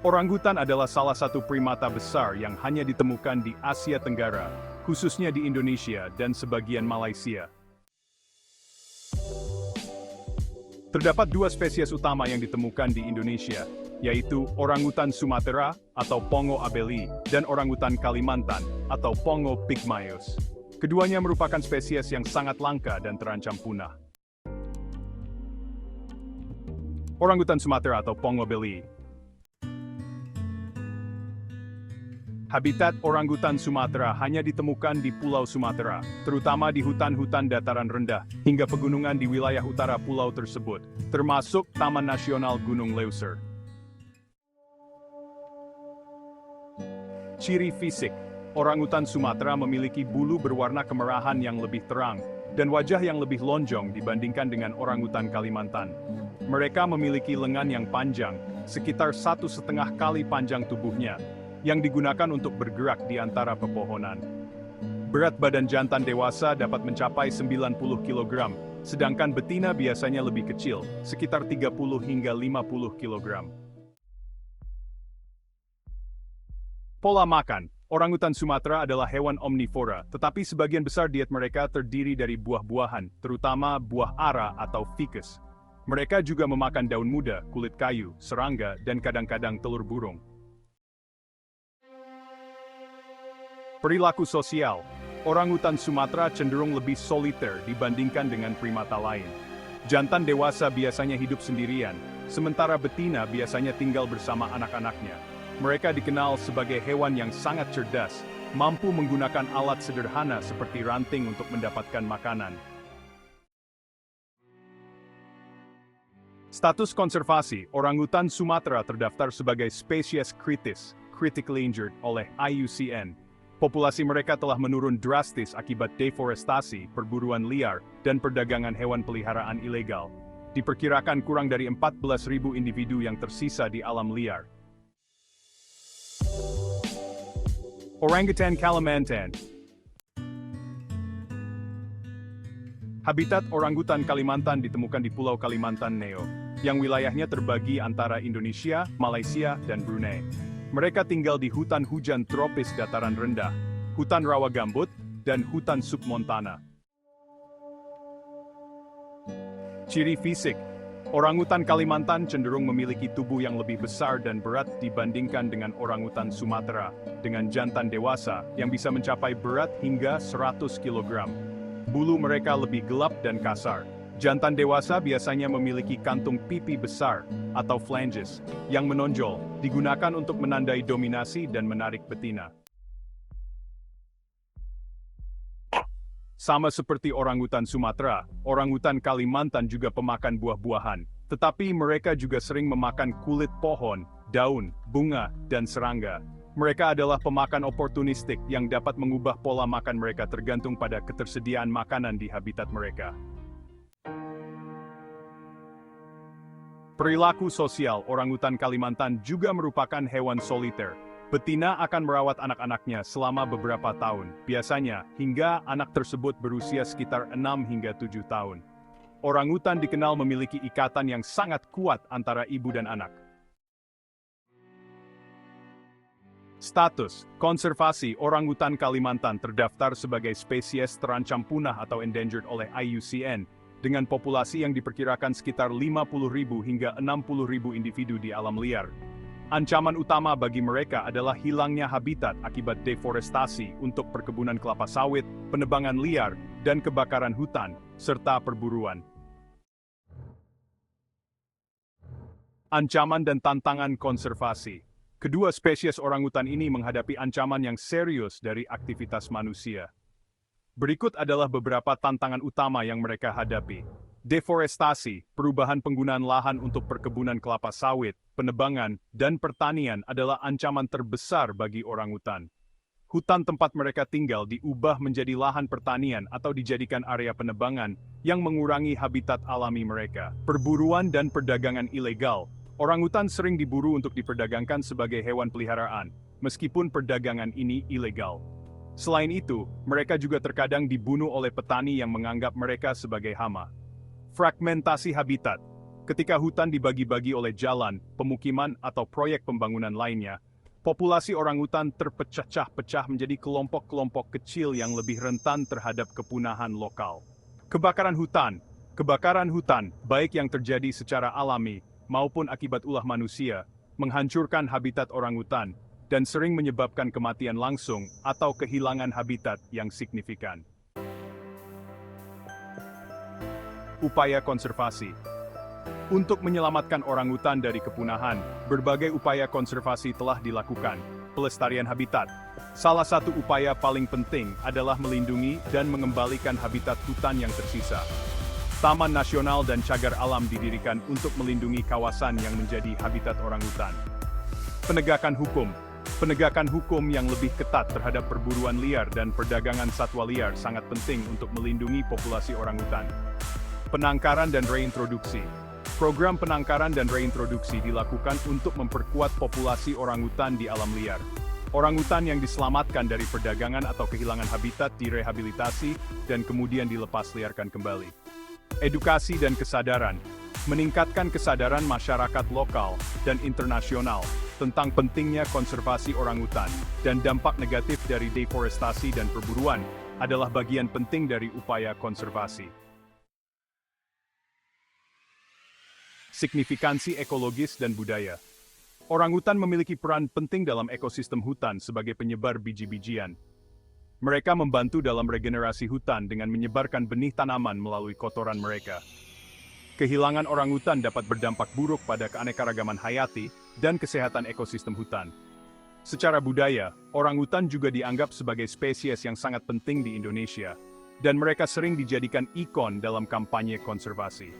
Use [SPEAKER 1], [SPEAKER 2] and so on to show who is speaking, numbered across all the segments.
[SPEAKER 1] Orangutan adalah salah satu primata besar yang hanya ditemukan di Asia Tenggara, khususnya di Indonesia dan sebagian Malaysia. Terdapat dua spesies utama yang ditemukan di Indonesia, yaitu orangutan Sumatera atau Pongo abeli dan orangutan Kalimantan atau Pongo pygmaeus. Keduanya merupakan spesies yang sangat langka dan terancam punah. Orangutan Sumatera atau Pongo abeli. Habitat orangutan Sumatera hanya ditemukan di Pulau Sumatera, terutama di hutan-hutan dataran rendah, hingga pegunungan di wilayah utara pulau tersebut, termasuk Taman Nasional Gunung Leuser. Ciri fisik, orangutan Sumatera memiliki bulu berwarna kemerahan yang lebih terang, dan wajah yang lebih lonjong dibandingkan dengan orangutan Kalimantan. Mereka memiliki lengan yang panjang, sekitar 1,5 kali panjang tubuhnya, yang digunakan untuk bergerak di antara pepohonan. Berat badan jantan dewasa dapat mencapai 90 kg, sedangkan betina biasanya lebih kecil, sekitar 30 hingga 50 kg. Pola makan, orangutan Sumatera adalah hewan omnivora, tetapi sebagian besar diet mereka terdiri dari buah-buahan, terutama buah ara atau ficus. Mereka juga memakan daun muda, kulit kayu, serangga, dan kadang-kadang telur burung. Perilaku sosial, orangutan Sumatera cenderung lebih soliter dibandingkan dengan primata lain. Jantan dewasa biasanya hidup sendirian, sementara betina biasanya tinggal bersama anak-anaknya. Mereka dikenal sebagai hewan yang sangat cerdas, mampu menggunakan alat sederhana seperti ranting untuk mendapatkan makanan. Status konservasi, orangutan Sumatera terdaftar sebagai spesies kritis, critically injured oleh IUCN. Populasi mereka telah menurun drastis akibat deforestasi, perburuan liar, dan perdagangan hewan peliharaan ilegal. Diperkirakan kurang dari 14.000 individu yang tersisa di alam liar. Orangutan Kalimantan. Habitat orangutan Kalimantan ditemukan di Pulau Kalimantan Neo, yang wilayahnya terbagi antara Indonesia, Malaysia, dan Brunei. Mereka tinggal di hutan hujan tropis dataran rendah, hutan rawa gambut, dan hutan submontana. Ciri fisik, orangutan Kalimantan cenderung memiliki tubuh yang lebih besar dan berat dibandingkan dengan orangutan Sumatera, dengan jantan dewasa yang bisa mencapai berat hingga 100 kg. Bulu mereka lebih gelap dan kasar. Jantan dewasa biasanya memiliki kantung pipi besar, atau flanges, yang menonjol, digunakan untuk menandai dominasi dan menarik betina. Sama seperti orangutan Sumatera, orangutan Kalimantan juga pemakan buah-buahan, tetapi mereka juga sering memakan kulit pohon, daun, bunga, dan serangga. Mereka adalah pemakan oportunistik yang dapat mengubah pola makan mereka tergantung pada ketersediaan makanan di habitat mereka. Perilaku sosial, orangutan Kalimantan juga merupakan hewan soliter. Betina akan merawat anak-anaknya selama beberapa tahun, biasanya hingga anak tersebut berusia sekitar 6 hingga 7 tahun. Orangutan dikenal memiliki ikatan yang sangat kuat antara ibu dan anak. Status, konservasi orangutan Kalimantan terdaftar sebagai spesies terancam punah atau endangered oleh IUCN, dengan populasi yang diperkirakan sekitar 50.000 hingga 60.000 individu di alam liar. Ancaman utama bagi mereka adalah hilangnya habitat akibat deforestasi untuk perkebunan kelapa sawit, penebangan liar, dan kebakaran hutan, serta perburuan. Ancaman dan tantangan konservasi. Kedua spesies orangutan ini menghadapi ancaman yang serius dari aktivitas manusia. Berikut adalah beberapa tantangan utama yang mereka hadapi. Deforestasi, perubahan penggunaan lahan untuk perkebunan kelapa sawit, penebangan, dan pertanian adalah ancaman terbesar bagi orangutan. Hutan tempat mereka tinggal diubah menjadi lahan pertanian atau dijadikan area penebangan yang mengurangi habitat alami mereka. Perburuan dan perdagangan ilegal. Orangutan sering diburu untuk diperdagangkan sebagai hewan peliharaan, meskipun perdagangan ini ilegal. Selain itu, mereka juga terkadang dibunuh oleh petani yang menganggap mereka sebagai hama. Fragmentasi habitat. Ketika hutan dibagi-bagi oleh jalan, pemukiman, atau proyek pembangunan lainnya, populasi orangutan terpecah-pecah menjadi kelompok-kelompok kecil yang lebih rentan terhadap kepunahan lokal. Kebakaran hutan, baik yang terjadi secara alami maupun akibat ulah manusia, menghancurkan habitat orangutan dan sering menyebabkan kematian langsung atau kehilangan habitat yang signifikan. Upaya konservasi. Untuk menyelamatkan orangutan dari kepunahan, berbagai upaya konservasi telah dilakukan. Pelestarian habitat. Salah satu upaya paling penting adalah melindungi dan mengembalikan habitat hutan yang tersisa. Taman nasional dan cagar alam didirikan untuk melindungi kawasan yang menjadi habitat orangutan. Penegakan hukum. Penegakan hukum yang lebih ketat terhadap perburuan liar dan perdagangan satwa liar sangat penting untuk melindungi populasi orangutan. Penangkaran dan reintroduksi. Program penangkaran dan reintroduksi dilakukan untuk memperkuat populasi orangutan di alam liar. Orangutan yang diselamatkan dari perdagangan atau kehilangan habitat direhabilitasi dan kemudian dilepas liarkan kembali. Edukasi dan kesadaran. Meningkatkan kesadaran masyarakat lokal dan internasional tentang pentingnya konservasi orangutan dan dampak negatif dari deforestasi dan perburuan adalah bagian penting dari upaya konservasi. Signifikansi ekologis dan budaya. Orangutan memiliki peran penting dalam ekosistem hutan sebagai penyebar biji-bijian. Mereka membantu dalam regenerasi hutan dengan menyebarkan benih tanaman melalui kotoran mereka. Kehilangan orangutan dapat berdampak buruk pada keanekaragaman hayati dan kesehatan ekosistem hutan. Secara budaya, orangutan juga dianggap sebagai spesies yang sangat penting di Indonesia, dan mereka sering dijadikan ikon dalam kampanye konservasi.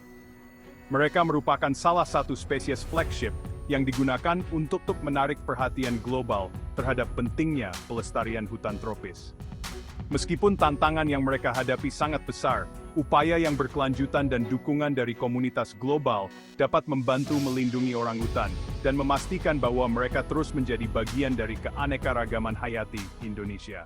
[SPEAKER 1] Mereka merupakan salah satu spesies flagship yang digunakan untuk menarik perhatian global terhadap pentingnya pelestarian hutan tropis. Meskipun tantangan yang mereka hadapi sangat besar, upaya yang berkelanjutan dan dukungan dari komunitas global dapat membantu melindungi orangutan dan memastikan bahwa mereka terus menjadi bagian dari keanekaragaman hayati Indonesia.